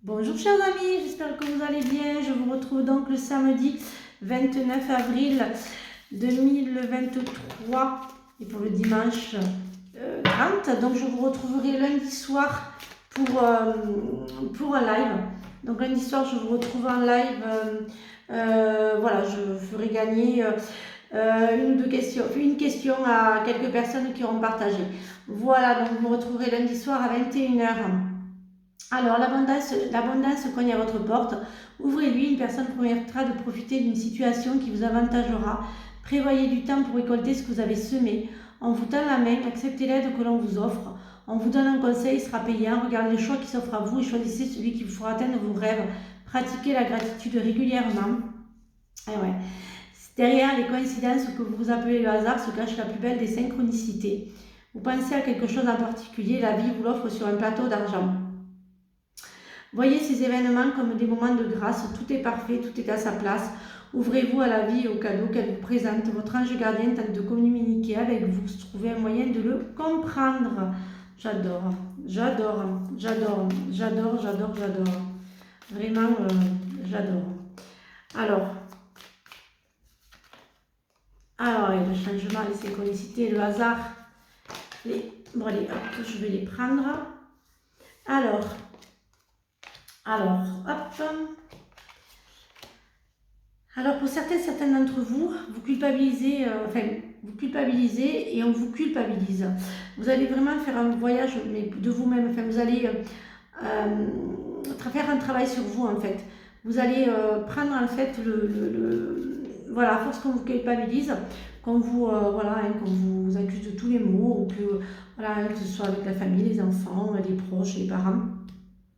Bonjour chers amis, j'espère que vous allez bien. Je vous retrouve donc le samedi 29 avril 2023 et pour le dimanche 30. Donc je vous retrouverai lundi soir pour un live. Donc lundi soir je vous retrouve en live. Voilà, je ferai gagner une question à quelques personnes qui auront partagé. Voilà, donc vous me retrouverez lundi soir à 21h. Alors, l'abondance cogne à votre porte. Ouvrez-lui, une personne permettra de profiter d'une situation qui vous avantagera. Prévoyez du temps pour récolter ce que vous avez semé. On vous tend la main, acceptez l'aide que l'on vous offre. On vous donne un conseil, il sera payant. Regardez le choix qui s'offre à vous et choisissez celui qui vous fera atteindre vos rêves. Pratiquez la gratitude régulièrement. Et ouais. Derrière les coïncidences que vous appelez le hasard se cache la plus belle des synchronicités. Vous pensez à quelque chose en particulier, la vie vous l'offre sur un plateau d'argent. Voyez ces événements comme des moments de grâce, tout est parfait, tout est à sa place. Ouvrez-vous à la vie et aux cadeaux qu'elle vous présente. Votre ange gardien tente de communiquer avec vous, trouvez un moyen de le comprendre. J'adore, j'adore, j'adore, j'adore, j'adore, j'adore. Vraiment, j'adore. Alors, le changement, les synchronicités, le hasard. Bon allez, hop, je vais les prendre. Alors, hop. Alors, pour certains d'entre vous, vous culpabilisez et on vous culpabilise. Vous allez vraiment faire un voyage mais de vous-même. Enfin, vous allez faire un travail sur vous, en fait. Vous allez prendre, en fait, voilà, à force qu'on vous culpabilise, qu'on vous, qu'on vous accuse de tous les maux, ou que ce soit avec la famille, les enfants, les proches, les parents.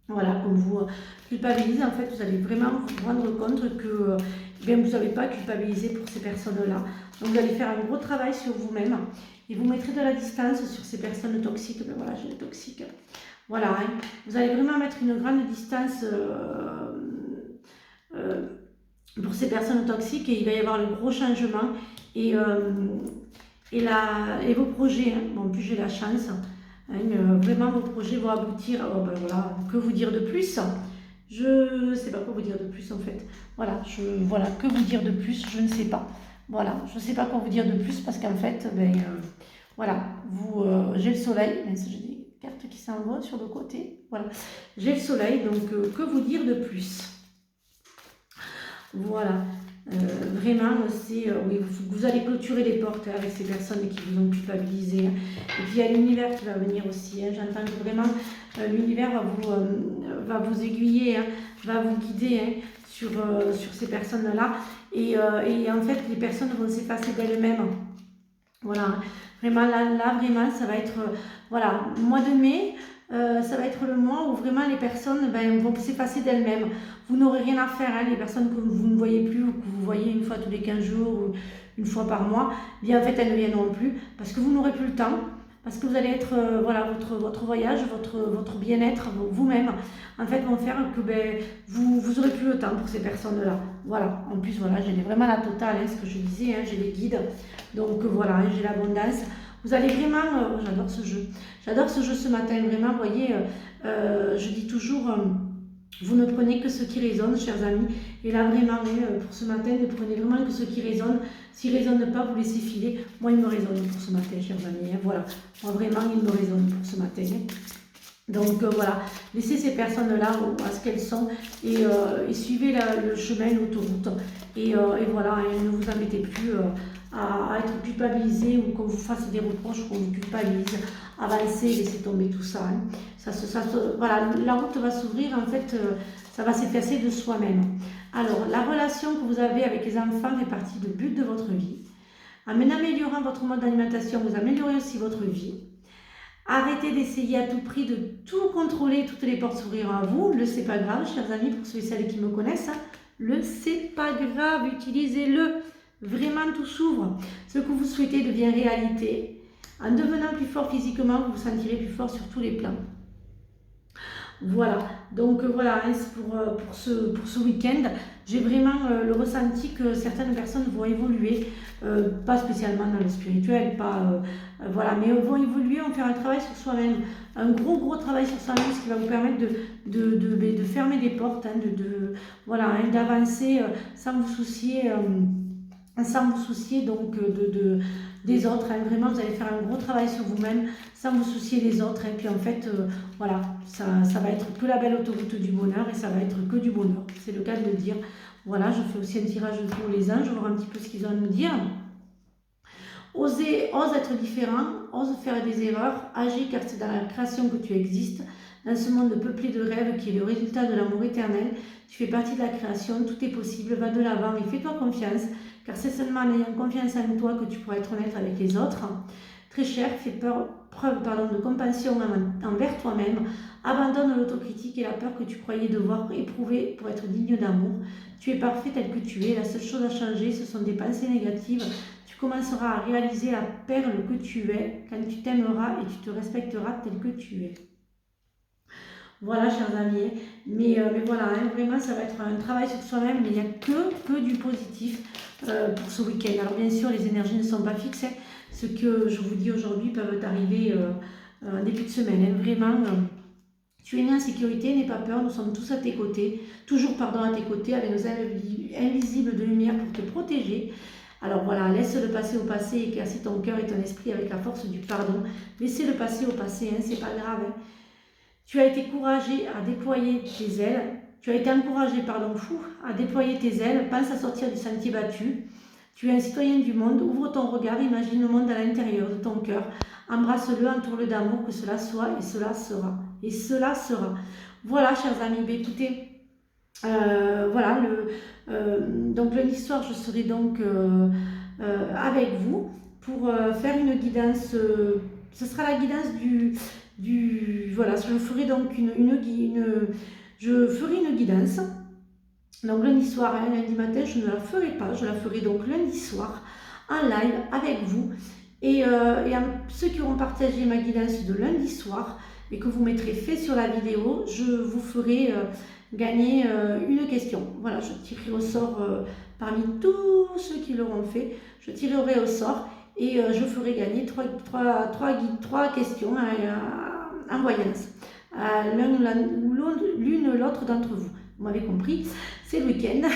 Voilà, qu'on vous culpabilise, en fait, vous allez vraiment vous rendre compte que vous n'avez pas culpabilisé pour ces personnes-là. Donc vous allez faire un gros travail sur vous-même et vous mettrez de la distance sur ces personnes toxiques. Ben voilà, j'ai les toxiques. Voilà, hein. Vous allez vraiment mettre une grande distance pour ces personnes toxiques et il va y avoir le gros changement et vos projets, hein. Bon, en plus j'ai la chance. Vraiment vos projets vont aboutir. Oh, ben voilà, que vous dire de plus? Je ne sais pas quoi vous dire de plus en fait. Voilà, que vous dire de plus? Je ne sais pas. Voilà, je ne sais pas quoi vous dire de plus parce qu'en fait, voilà, j'ai le soleil. J'ai des cartes qui s'envolent sur le côté. Voilà, j'ai le soleil, donc que vous dire de plus? Voilà. Vraiment, c'est oui, vous allez clôturer les portes avec ces personnes qui vous ont culpabilisé. Et puis il y a l'univers qui va venir aussi. Hein. J'entends que vraiment l'univers va vous aiguiller, hein, va vous guider, hein, sur ces personnes-là. Et en fait, les personnes vont s'effacer d'elles-mêmes. Voilà. Vraiment, là, vraiment, ça va être voilà, mois de mai. Ça va être le mois où vraiment les personnes vont s'effacer d'elles-mêmes. Vous n'aurez rien à faire, hein, les personnes que vous ne voyez plus ou que vous voyez une fois tous les 15 jours ou une fois par mois, bien en fait elles ne viendront plus parce que vous n'aurez plus le temps, parce que vous allez être, voilà, votre voyage, votre bien-être, vous-même, en fait vont faire que vous n'aurez plus le temps pour ces personnes-là. Voilà, en plus voilà, j'ai vraiment la totale, hein, ce que je disais, hein, j'ai les guides, donc voilà, j'ai l'abondance. Vous allez vraiment, j'adore ce jeu. J'adore ce jeu ce matin, vraiment, vous voyez, je dis toujours, vous ne prenez que ce qui résonne, chers amis. Et là, vraiment, pour ce matin, ne prenez vraiment que ce qui résonne. S'il ne résonne pas, vous laissez filer. Moi, il me résonne pour ce matin, chers amis. Hein, voilà, moi, vraiment, il me résonne pour ce matin. Hein. Donc voilà, laissez ces personnes-là à ce qu'elles sont et suivez le chemin, l'autoroute. Et voilà, et ne vous embêtez plus à être culpabilisé ou qu'on vous fasse des reproches, qu'on vous culpabilise. Avancez, laissez tomber tout ça. Hein. Voilà, la route va s'ouvrir, en fait, ça va s'effacer de soi-même. Alors, la relation que vous avez avec les enfants fait partie du but de votre vie. En améliorant votre mode d'alimentation, vous améliorez aussi votre vie. Arrêtez d'essayer à tout prix de tout contrôler, toutes les portes s'ouvriront à vous. Le c'est pas grave, chers amis, pour ceux et celles qui me connaissent. Hein. Le c'est pas grave, utilisez-le. Vraiment, tout s'ouvre. Ce que vous souhaitez devient réalité. En devenant plus fort physiquement, vous vous sentirez plus fort sur tous les plans. Voilà, donc voilà, hein, c'est pour ce week-end, j'ai vraiment le ressenti que certaines personnes vont évoluer, pas spécialement dans le spirituel, pas, voilà, mais vont évoluer, vont faire un travail sur soi-même, un gros travail sur soi-même, ce qui va vous permettre de fermer des portes, hein, voilà, hein, d'avancer sans vous soucier donc des autres, hein. Vraiment vous allez faire un gros travail sur vous-même sans vous soucier des autres, et puis en fait voilà, ça va être que la belle autoroute du bonheur et ça va être que du bonheur, c'est le cas de le dire. Voilà, je fais aussi un tirage pour les anges, je vais voir un petit peu ce qu'ils ont à nous dire. Ose être différent, ose faire des erreurs, agis car c'est dans la création que tu existes, dans ce monde peuplé de rêves qui est le résultat de l'amour éternel. Tu fais partie de la création, tout est possible, va de l'avant et fais-toi confiance, car c'est seulement en ayant confiance en toi que tu pourras être honnête avec les autres. Très cher, fais preuve de compassion envers toi-même, abandonne l'autocritique et la peur que tu croyais devoir éprouver pour être digne d'amour. Tu es parfait tel que tu es, la seule chose à changer, ce sont des pensées négatives. Tu commenceras à réaliser la perle que tu es quand tu t'aimeras et tu te respecteras tel que tu es. Voilà, chers amis, mais voilà, hein, vraiment, ça va être un travail sur soi-même, mais il n'y a que du positif pour ce week-end. Alors, bien sûr, les énergies ne sont pas fixes, hein. Ce que je vous dis aujourd'hui peuvent arriver en début de semaine, hein. Vraiment, tu es né en sécurité, n'aie pas peur, nous sommes tous à tes côtés, toujours à tes côtés, avec nos invisibles de lumière pour te protéger. Alors voilà, laisse le passé au passé, éclaircis ton cœur et ton esprit avec la force du pardon. Laissez le passé au passé, hein, c'est pas grave, hein. Tu as été encouragé à déployer tes ailes. Tu as été encouragé, à déployer tes ailes. Pense à sortir du sentier battu. Tu es un citoyen du monde. Ouvre ton regard, imagine le monde à l'intérieur de ton cœur. Embrasse-le, entoure-le d'amour, que cela soit et cela sera. Et cela sera. Voilà, chers amis, écoutez, voilà, donc lundi soir, je serai donc avec vous pour faire une guidance. Ce sera la guidance voilà, je ferai donc je ferai une guidance. Donc lundi soir, hein, lundi matin, je ne la ferai pas. Je la ferai donc lundi soir en live avec vous. Et ceux qui auront partagé ma guidance de lundi soir et que vous mettrez fait sur la vidéo, je vous ferai gagner une question. Voilà, je tirerai au sort parmi tous ceux qui l'auront fait. Je tirerai au sort et je ferai gagner trois questions en voyance. L'une ou l'autre d'entre vous. Vous m'avez compris, c'est le week-end.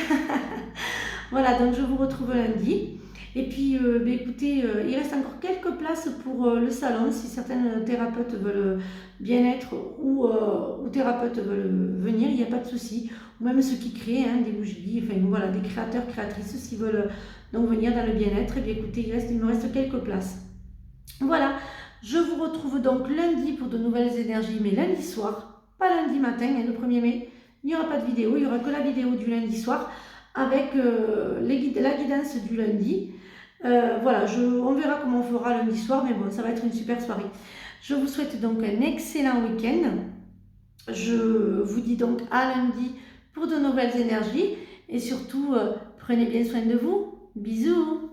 Voilà, donc je vous retrouve lundi. Et puis, écoutez, il reste encore quelques places pour le salon, si certains thérapeutes veulent bien-être ou thérapeutes veulent venir, il n'y a pas de souci. Ou même ceux qui créent des bougies, enfin voilà, des créateurs, créatrices, s'ils veulent donc venir dans le bien-être, et bien écoutez, il me reste quelques places. Voilà, je vous retrouve donc lundi pour de nouvelles énergies, mais lundi soir, pas lundi matin, le 1er mai, il n'y aura pas de vidéo, il n'y aura que la vidéo du lundi soir avec la guidance du lundi. Voilà, on verra comment on fera lundi soir, mais bon, ça va être une super soirée. Je vous souhaite donc un excellent week-end. Je vous dis donc à lundi pour de nouvelles énergies. Et surtout, prenez bien soin de vous. Bisous!